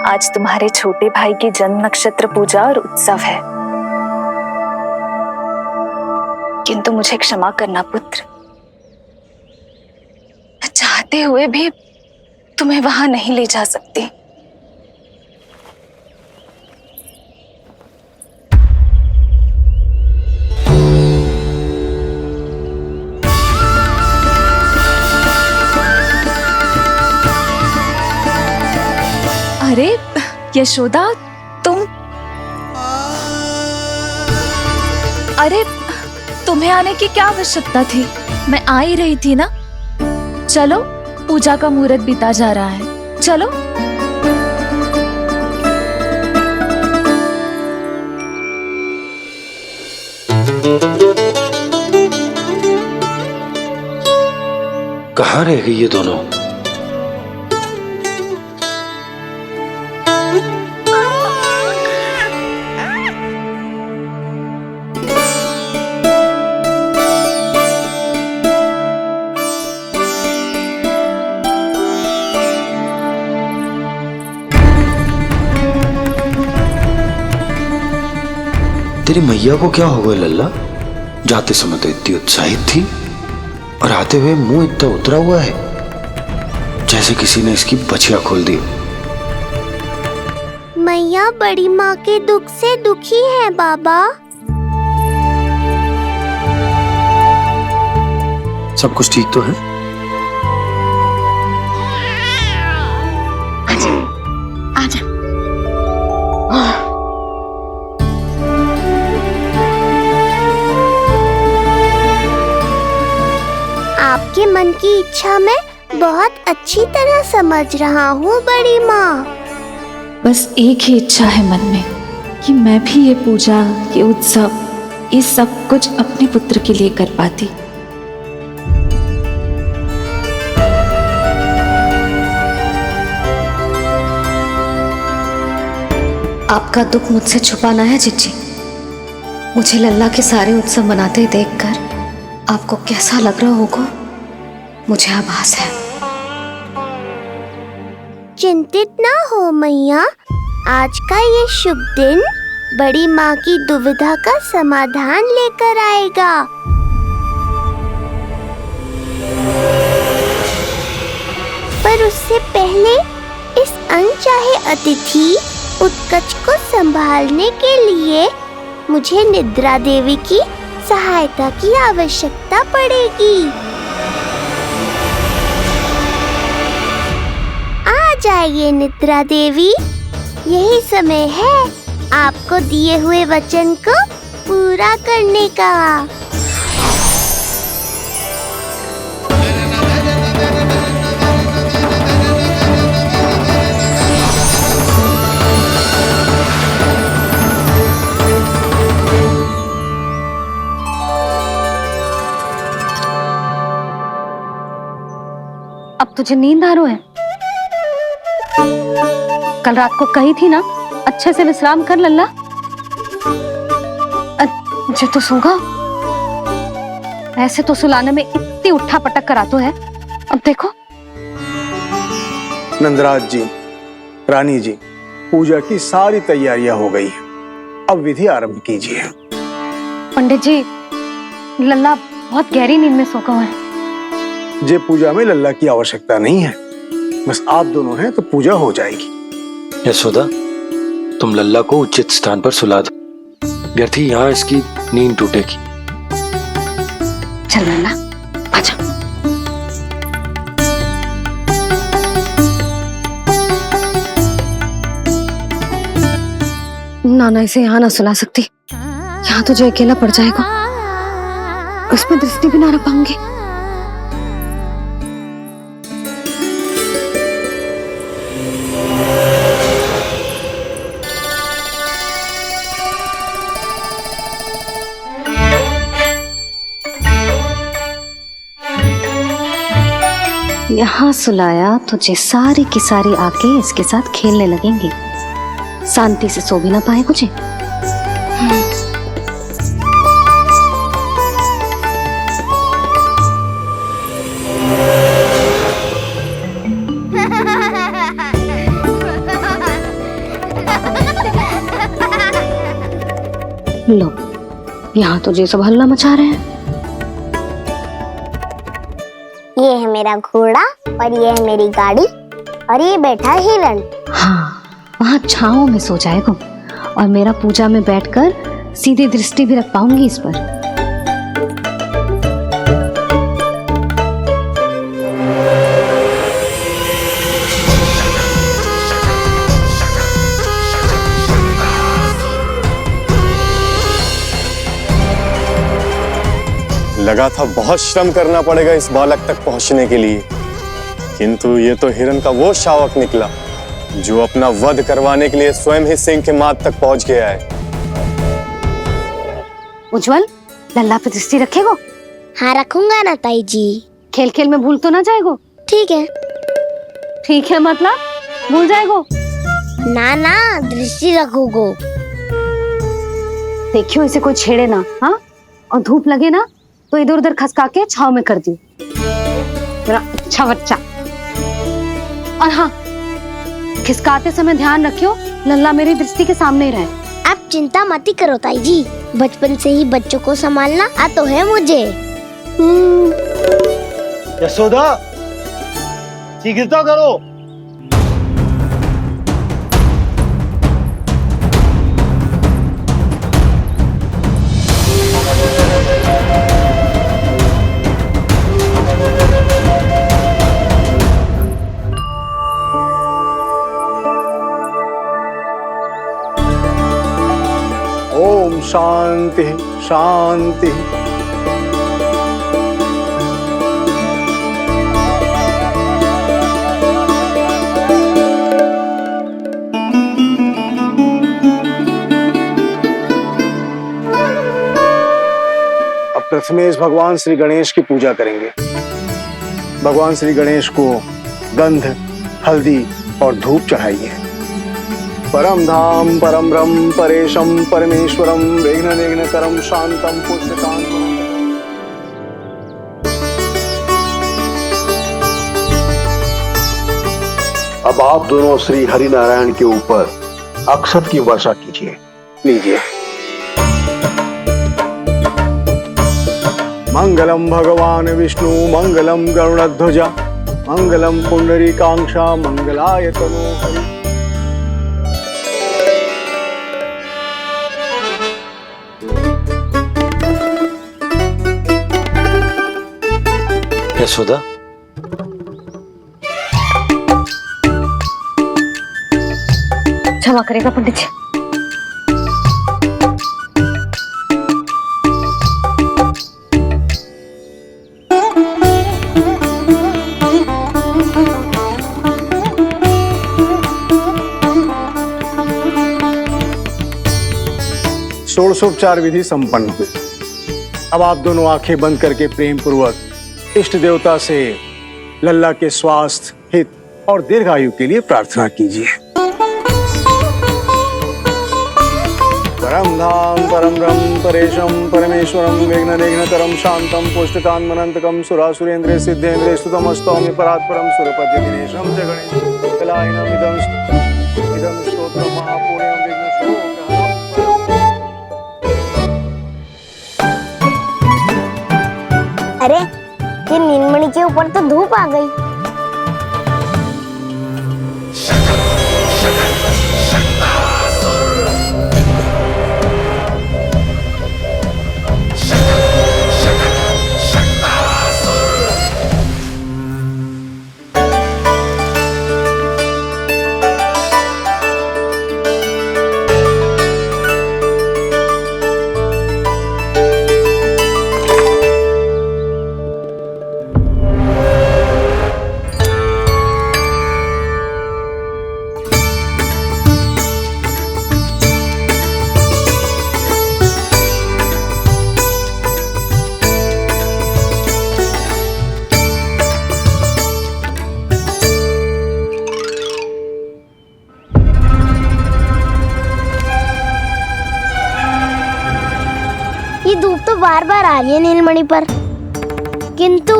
आज तुम्हारे छोटे भाई की जन्म नक्षत्र पूजा और उत्सव है, किंतु मुझे क्षमा करना पुत्र, चाहते हुए भी तुम्हें वहां नहीं ले जा सकती। अरे यशोदा, अरे तुम्हें आने की क्या आवश्यकता थी? मैं आ ही रही थी ना। चलो, पूजा का मुहूर्त बीता जा रहा है, चलो। कहाँ रह गई ये दोनों? तेरी मैया को क्या हो गया लल्ला? जाते समय तो इतनी उत्साहित थी और आते हुए मुंह इतना उतरा हुआ है जैसे किसी ने इसकी बछिया खोल दी। मैया बड़ी माँ के दुख से दुखी है बाबा। सब कुछ ठीक तो है? आजा। आपके मन की इच्छा मैं बहुत अच्छी तरह समझ रहा हूँ बड़ी माँ। बस एक ही इच्छा है मन में कि मैं भी ये पूजा, ये उत्सव, ये सब कुछ अपने पुत्र के लिए कर पाती। आपका दुख मुझसे छुपाना है जिज्जी। मुझे लल्ला के सारे उत्सव मनाते देखकर आपको कैसा लग रहा होगा, मुझे आभास है। चिंतित ना हो मैया, आज का ये शुभ दिन बड़ी माँ की दुविधा का समाधान लेकर आएगा। पर उससे पहले इस अनचाहे अतिथि उत्कच को संभालने के लिए मुझे निद्रा देवी की सहायता की आवश्यकता पड़ेगी। आ जाइए निद्रा देवी, यही समय है आपको दिए हुए वचन को पूरा करने का। अब तुझे नींद आ रही है? कल रात को कही थी ना अच्छे से विश्राम कर लल्ला। जो तो सोगा, ऐसे तो सुलाने में इतनी उठा पटक करा तो है। अब देखो। नंदराज जी, रानी जी, पूजा की सारी तैयारियां हो गई है, अब विधि आरंभ कीजिए। पंडित जी, लल्ला बहुत गहरी नींद में सोगा हुआ है। जे पूजा में लल्ला की आवश्यकता नहीं है, बस आप दोनों हैं तो पूजा हो जाएगी। यशोदा, तुम लल्ला को उचित स्थान पर सुला दो, व्यर्थी यहाँ इसकी नींद टूटेगी। चल लल्ला, आजा। नाना इसे यहाँ ना सुला सकती, यहाँ तुझे अकेला पड़ जाएगा, उसमें दृष्टि भी ना रख पाऊंगी। यहाँ सुलाया तुझे सारी की सारी आके इसके साथ खेलने लगेंगी, शांति से सो भी ना पाए कुछ। लो, यहाँ तो ये सब हल्ला मचा रहे हैं। ये है मेरा घोड़ा और ये है मेरी गाड़ी और ये बैठा है हिरण। हाँ, वहाँ छांव में सो जाएगा और मेरा पूजा में बैठकर सीधी दृष्टि भी रख पाऊंगी इस पर। लगा था बहुत श्रम करना पड़ेगा इस बालक तक पहुंचने के लिए, किंतु ये तो हिरण का वो शावक निकला जो अपना वध करवाने के लिए स्वयं ही सिंह के माथ तक पहुंच गया है। उज्जवल, लल्ला पे दृष्टि रखेगो? हाँ रखूंगा ना ताई जी। खेल खेल में भूल तो ना जाएगो? ठीक है। ठीक है मतलब भूल जाएगो? ना ना, दृष्टि रखोगो। देखियो इसे कोई छेड़े ना, हाँ? और धूप लगे ना तो इधर उधर खसका के छाव में कर दी। अच्छा बच्चा। और हाँ, खिसकाते समय ध्यान रखियो लल्ला मेरी दृष्टि के सामने ही रहे। आप चिंता मत करो ताई जी, बचपन से ही बच्चों को संभालना आता है मुझे। यशोदा, शीघ्रता करो। ओम शांति शांति। अब प्रथमेश भगवान श्री गणेश की पूजा करेंगे। भगवान श्री गणेश को गंध, हल्दी और धूप चढ़ाइए। परम धाम परम ब्रह्म परेशम परमेश्वरम विघ्न निघ्नकरम शांतम पुष्टकांतम। अब आप दोनों श्री हरि नारायण के ऊपर अक्षत की वर्षा कीजिए। लीजिए। मंगलम भगवान विष्णु मंगलम गरुड़ध्वजा मंगलम पुंडरीकांक्षा मंगलाय तनो हरि। यशोदा, क्षमा करेगा पंडित जी। षोडशोपचार विधि संपन्न हुई। अब आप दोनों आंखें बंद करके प्रेम पूर्वक इष्ट देवता से लल्ला के स्वास्थ्य, हित और दीर्घायु के लिए प्रार्थना कीजिए। परम धाम परम ब्रह्म परेशम परमेश्वरम विघ्न निघ्नकरम शांतम पुष्टकांतमनंतकम सुरासुरेंद्र सिद्धेंद्र स्तुतम स्तौम्य परात्परम सुरपति दिनेशम च गणेश कलायनम इदं स्तोत्रम महापुण्यम विघ्नशोकहरम। अरे ये नीलमणि के ऊपर तो धूप आ गई। ये धूप तो बार बार आ रही है नीलमणि पर, किंतु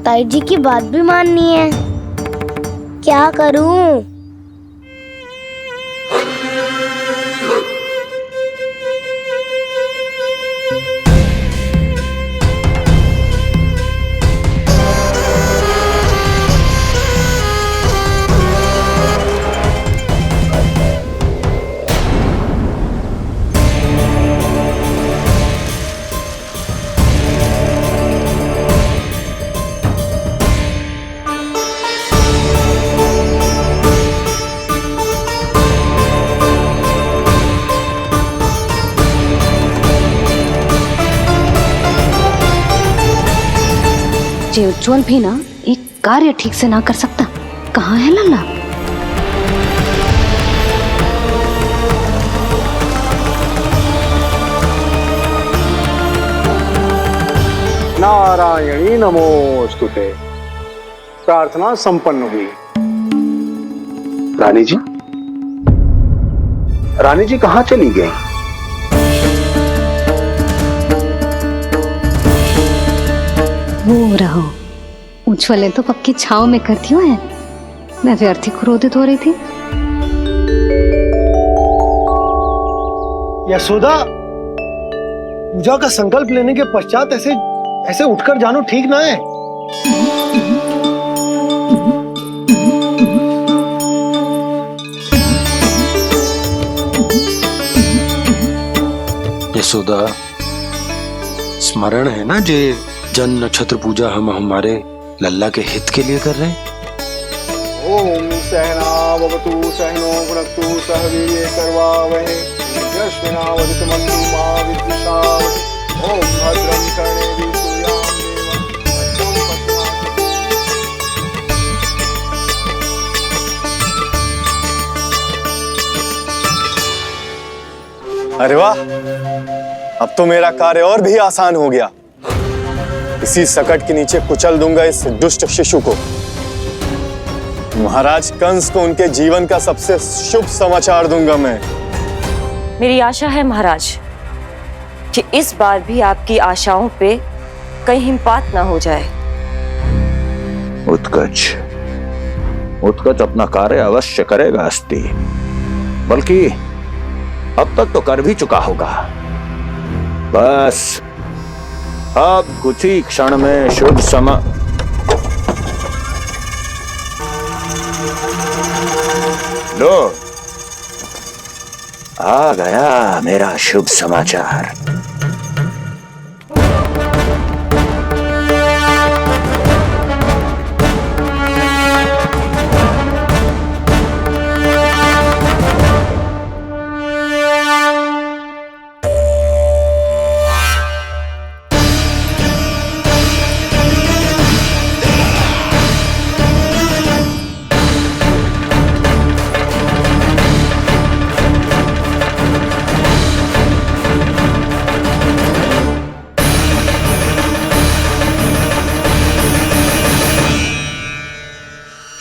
ताई जी की बात भी माननी है। क्या करूं? जे उज्जवल भी ना एक कार्य ठीक से ना कर सकता। कहाँ है लल्ला? नारायणी नमोस्तुते। प्रार्थना संपन्न हुई। रानी जी, रानी जी कहाँ चली गई? वो रहो, उज्जवल ने तो पक्की छाव में कर दिया है। मैं व्यर्थ ही क्रोधित हो रही थी। यशोदा, पूजा का संकल्प लेने के पश्चात ऐसे उठकर जानो ठीक ना है। यशोदा, स्मरण है ना जे जन नक्षत्र पूजा हम हमारे लल्ला के हित के लिए कर रहे हैं। ओम सहनावतु सहनो भुनक्तु सह वीर्ये करवावहै तेजस्विनावधीतमस्तु मा विद्विषावहै। ओम भद्रं कर्णेभिः सूर्यां देवं भद्रं पश्यामि। अरे वाह, अब तो मेरा कार्य और भी आसान हो गया। इसी सकट के नीचे कुचल दूंगा इस दुष्ट शिशु को। महाराज कंस को उनके जीवन का सबसे शुभ समाचार दूंगा मैं। मेरी आशा है महाराज कि इस बार भी आपकी आशाओं पे कहीं हिमपात ना हो जाए। उत्कच अपना कार्य अवश्य करेगा अस्ति, बल्कि अब तक तो कर भी चुका होगा। बस अब कुछ ही क्षण में शुभ समय। लो, आ गया मेरा शुभ समाचार।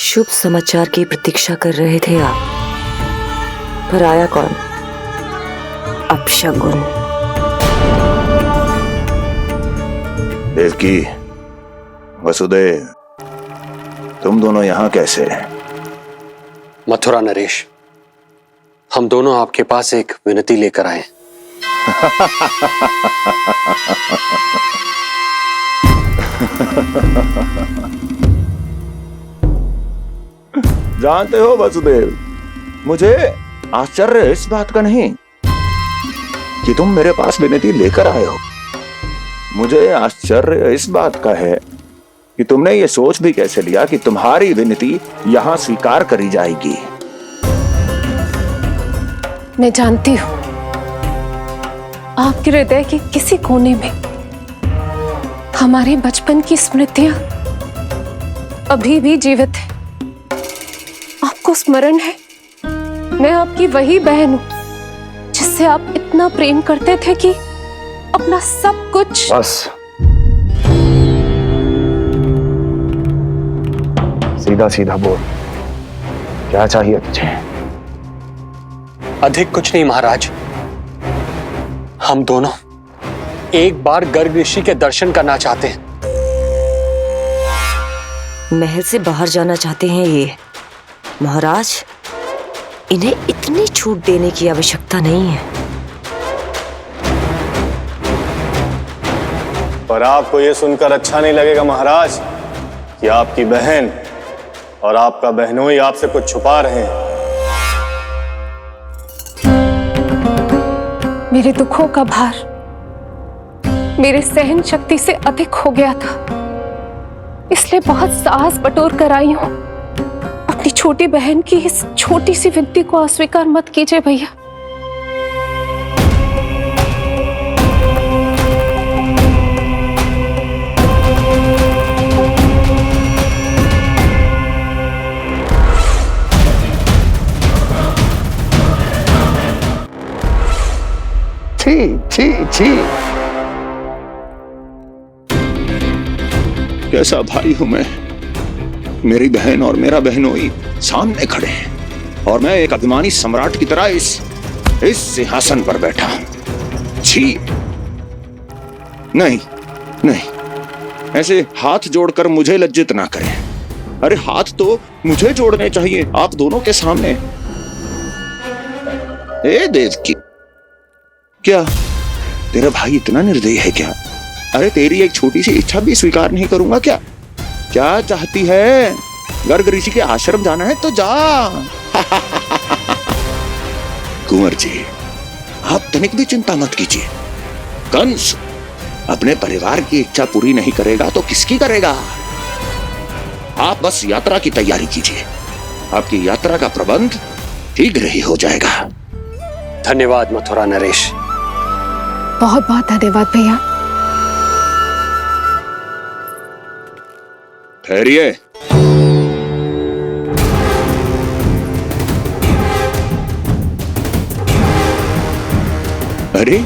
शुभ समाचार की प्रतीक्षा कर रहे थे आप, पर आया कौन? अपशगुन। देवकी, वसुदेव, तुम दोनों यहाँ कैसे? मथुरा नरेश, हम दोनों आपके पास एक विनती लेकर आए। जानते हो वसुदेव, मुझे आश्चर्य इस बात का नहीं कि तुम मेरे पास विनती लेकर आए हो। मुझे आश्चर्य इस बात का है कि तुमने ये सोच भी कैसे लिया कि तुम्हारी विनती यहां स्वीकार करी जाएगी। मैं जानती हूं आपके हृदय के किसी कोने में हमारे बचपन की स्मृतियां अभी भी जीवित है। आपको स्मरण है, मैं आपकी वही बहन हूं जिससे आप इतना प्रेम करते थे कि अपना सब कुछ। बस, सीधा सीधा बोल, क्या चाहिए तुझे? अधिक कुछ नहीं महाराज, हम दोनों एक बार गर्ग ऋषि के दर्शन करना चाहते हैं। महल से बाहर जाना चाहते हैं ये। महाराज, इन्हें इतनी छूट देने की आवश्यकता नहीं है। पर आपको यह सुनकर अच्छा नहीं लगेगा महाराज कि आपकी बहन और आपका बहनोई आपसे कुछ छुपा रहे हैं। मेरे दुखों का भार मेरे सहन शक्ति से अधिक हो गया था, इसलिए बहुत साहस बटोर कर आई हूं। अपनी छोटी बहन की इस छोटी सी विनती को अस्वीकार मत कीजिए भैया। छी। कैसा भाई हूं मैं। मेरी बहन और मेरा बहनोई सामने खड़े हैं और मैं एक अभिमानी सम्राट की तरह इस सिंहासन पर बैठा हूं। छी। नहीं नहीं, ऐसे हाथ जोड़कर मुझे लज्जित ना करें। अरे हाथ तो मुझे जोड़ने चाहिए आप दोनों के सामने। ए देवकी, क्या तेरा भाई इतना निर्दयी है क्या? अरे तेरी एक छोटी सी इच्छा भी स्वीकार नहीं करूंगा क्या? क्या चाहती है? गर्ग ऋषि के आश्रम जाना है तो जा। कुंवर जी, आप तनिक भी चिंता मत कीजिए। कंस अपने परिवार की इच्छा पूरी नहीं करेगा तो किसकी करेगा? आप बस यात्रा की तैयारी कीजिए। आपकी यात्रा का प्रबंध शीघ्र ही हो जाएगा। धन्यवाद मथुरा नरेश। बहुत बहुत धन्यवाद भैया। ठहरिए। अरे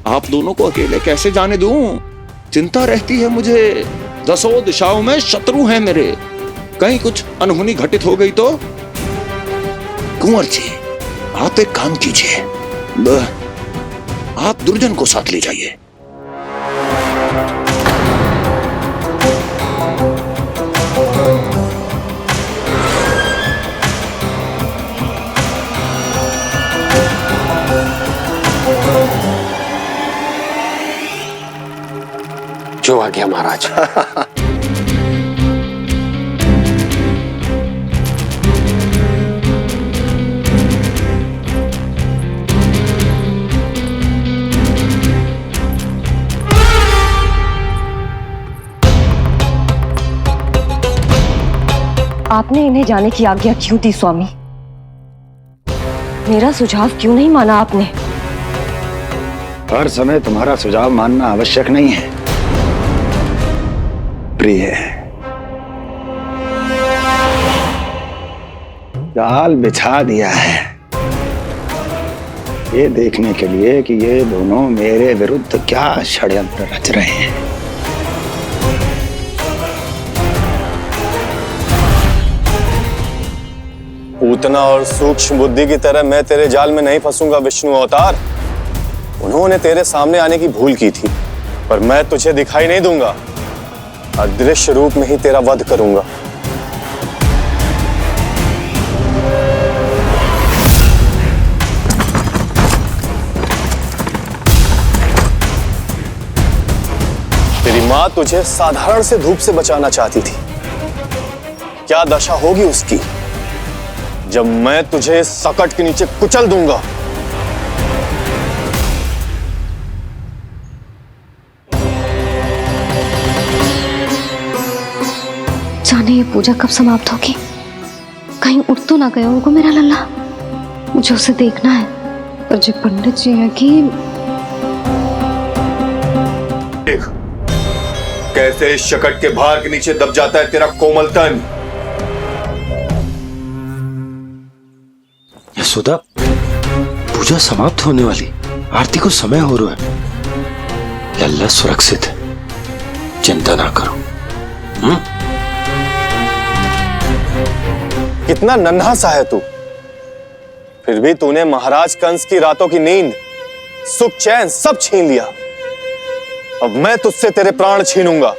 आप दोनों को अकेले कैसे जाने दूं? चिंता रहती है मुझे। 10 दिशाओं में शत्रु हैं मेरे। कहीं कुछ अनहोनी घटित हो गई तो? कुंवर जी, आप एक काम कीजिए, आप दुर्जन को साथ ले जाइए। जो आ गया महाराज। आपने इन्हें जाने की आज्ञा क्यों दी स्वामी? मेरा सुझाव क्यों नहीं माना आपने? हर समय तुम्हारा सुझाव मानना आवश्यक नहीं है प्रिय। जाल बिछा दिया है ये देखने के लिए कि ये दोनों मेरे विरुद्ध क्या षड्यंत्र रच रहे हैं। पूतना और सूक्ष्म बुद्धि की तरह मैं तेरे जाल में नहीं फंसूंगा विष्णु अवतार। उन्होंने तेरे सामने आने की भूल की थी, पर मैं तुझे दिखाई नहीं दूंगा। अदृश्य रूप में ही तेरा वध करूंगा। तेरी मां तुझे साधारण से धूप से बचाना चाहती थी। क्या दशा होगी उसकी जब मैं तुझे सकट के नीचे कुचल दूंगा। जाने ये पूजा कब समाप्त होगी? कहीं उठ तो ना गया होगा मेरा लल्ला। मुझे उसे देखना है। पर जो पंडित जी है कि देख कैसे इस शकट के भार के नीचे दब जाता है तेरा कोमल तन। यशोदा, पूजा समाप्त होने वाली, आरती को समय हो रहा है। लल्ला सुरक्षित है, चिंता ना करो। कितना नन्हा सा है तू, फिर भी तूने महाराज कंस की रातों की नींद, सुख चैन सब छीन लिया। अब मैं तुझसे तेरे प्राण छीनूंगा।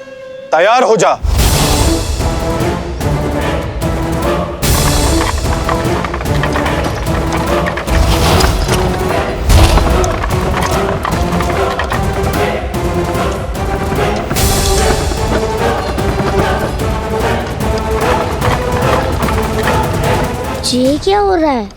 तैयार हो जा। ये क्या हो रहा है?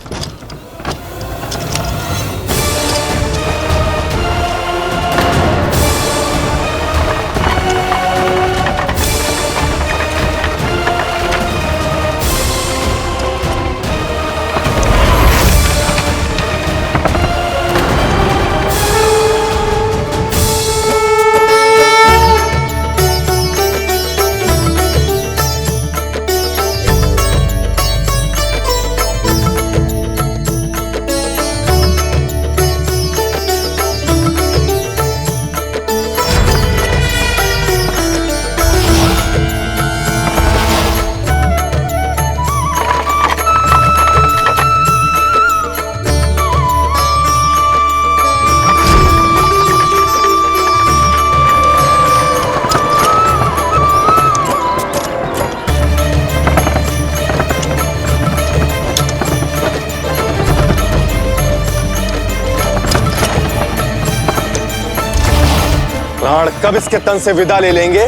प्राण कब इसके तन से विदा ले लेंगे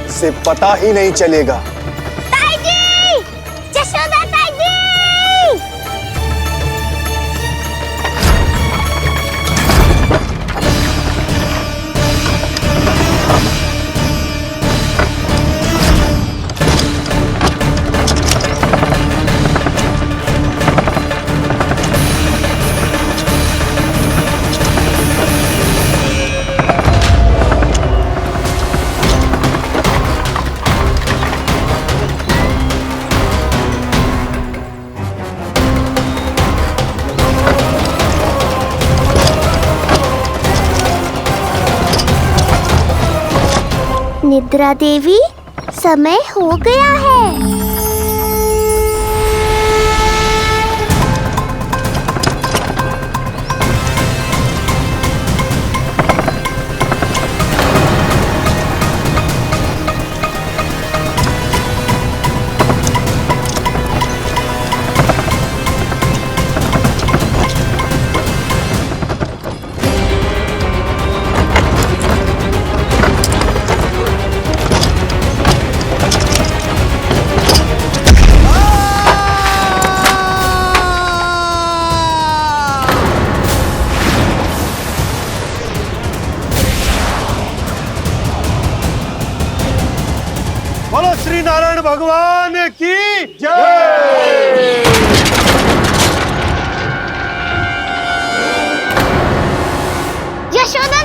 इसे पता ही नहीं चलेगा। ताई जी! जशोदा ताई जी! निद्रा देवी, समय हो गया है। बोलो श्री नारायण भगवान की जय। यशोदा